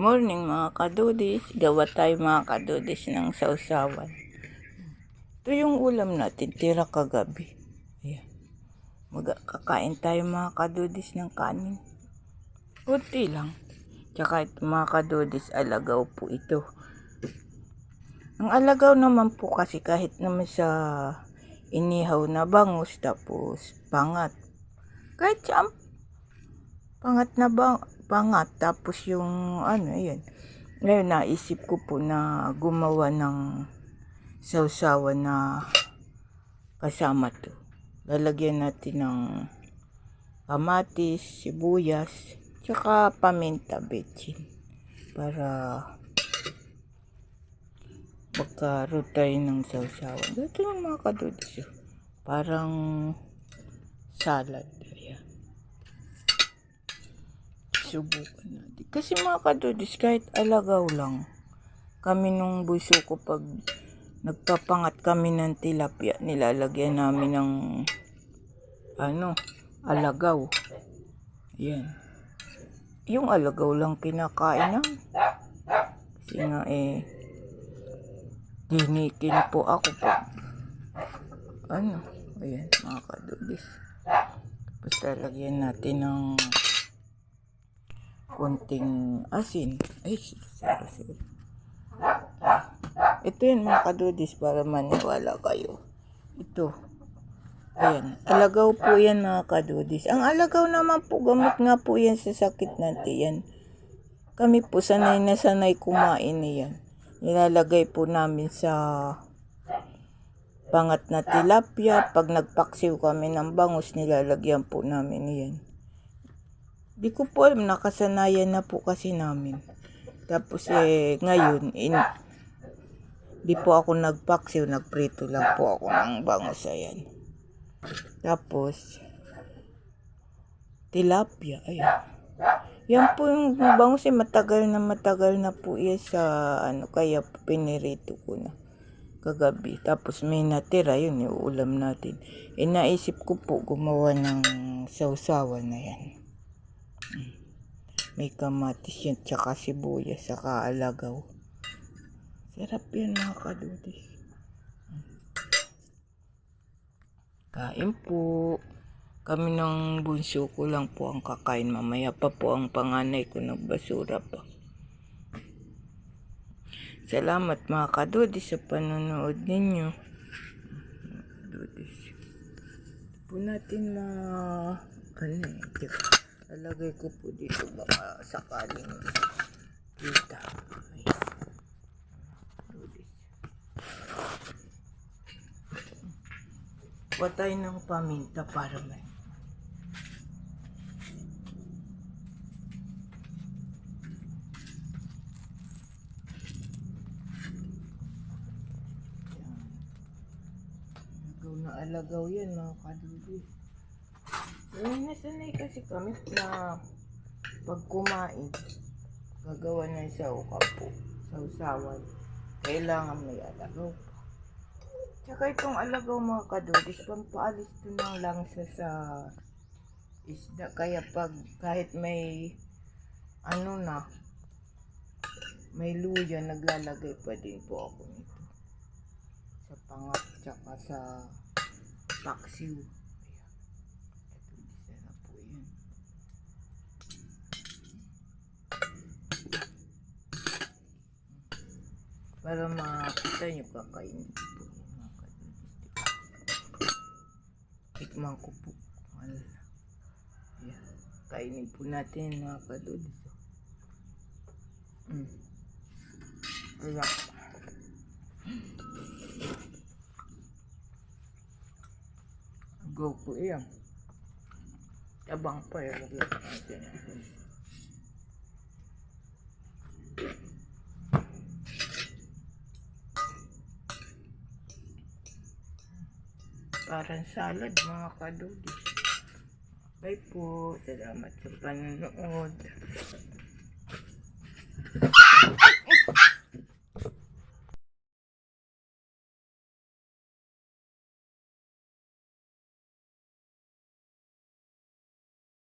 Morning mga kadudis. Gawa tayo mga kadudis ng sausawan. Ito yung ulam natin, tira kagabi. Ayan. Kakain tayo mga kadudis ng kanin. Kunti lang. Tsaka ito mga kadudis, alagaw po ito. Ang alagaw naman po kasi kahit naman sa inihaw na bangus, tapos pangat. Kahit saan pangat na pangat, tapos yung yun. Ngayon naisip ko po na gumawa ng sausawan na kasama to. Lalagyan natin ng kamatis, sibuyas, tsaka paminta, betsin, para magkaroon tayo ng sausawan. Ito yung mga kadudis, parang salad. Ayan. Subukan natin. Kasi mga kadudis, kahit alagaw lang, kami nung buso ko pag nagpapangat kami ng tilapia, nilalagyan namin ng alagaw. Ayan. Yung alagaw lang kinakain namin. Kasi nga dinikin po ako pag ayan mga kadudis. Tapos lalagyan natin ng konting asin. Ay, sorry. Ito yun mga kadudis, para maniwala kayo. Ito. Ayan. Alagaw po yan mga kadudis. Ang alagaw naman po, gamot nga po yan sa sakit natin yan. Kami po sanay na sanay kumain niyan. Nilalagay po namin sa pangat na tilapia. Pag nagpaksiw kami ng bangus, nilalagyan po namin yan. Di ko po alam, nakasanayan na po kasi namin. Tapos ngayon, di po ako nagpaksiw, nagprito lang po ako ng bangus. Ayan. Tapos, tilapia, ayan. Yan po yung bangus, matagal na po yan sa kaya pinirito ko na kagabi. Tapos may natira, yun yung ulam natin. Naisip ko po gumawa ng sausawan na yan. May kamatis yan, tsaka sibuyas, tsaka alagaw. Sarap yan mga kadudis. Kain po. Kami ng bunso ko lang po ang kakain. Mamaya pa po ang panganay ko nagbasura pa. Salamat mga kadudis sa panonood ninyo. Kadudis. Po natin lalagay ko po dito baka sakaling kita. Patay ng paminta para may alagaw yan mga kadudis. Nasanay kasi kami na pag kumain, gagawa na sa ukapo, sausawan, kailangan may alagaw. Tsaka itong alagaw mga kadudis, pampaalis to ng langsa sa isda. Kaya kahit may may luya, naglalagay pa din po ako nito sa pangat tsaka sa paksiw. Ito na po yan. Para makita nyo, kakainin po mga kadudis. Tikman ko po. Ayan. Kainin po natin mga kadudis. Ayan. Go po iyan. Tabang pa yan. Parang salad mga kadudis. Bye po. Salamat sa panonood.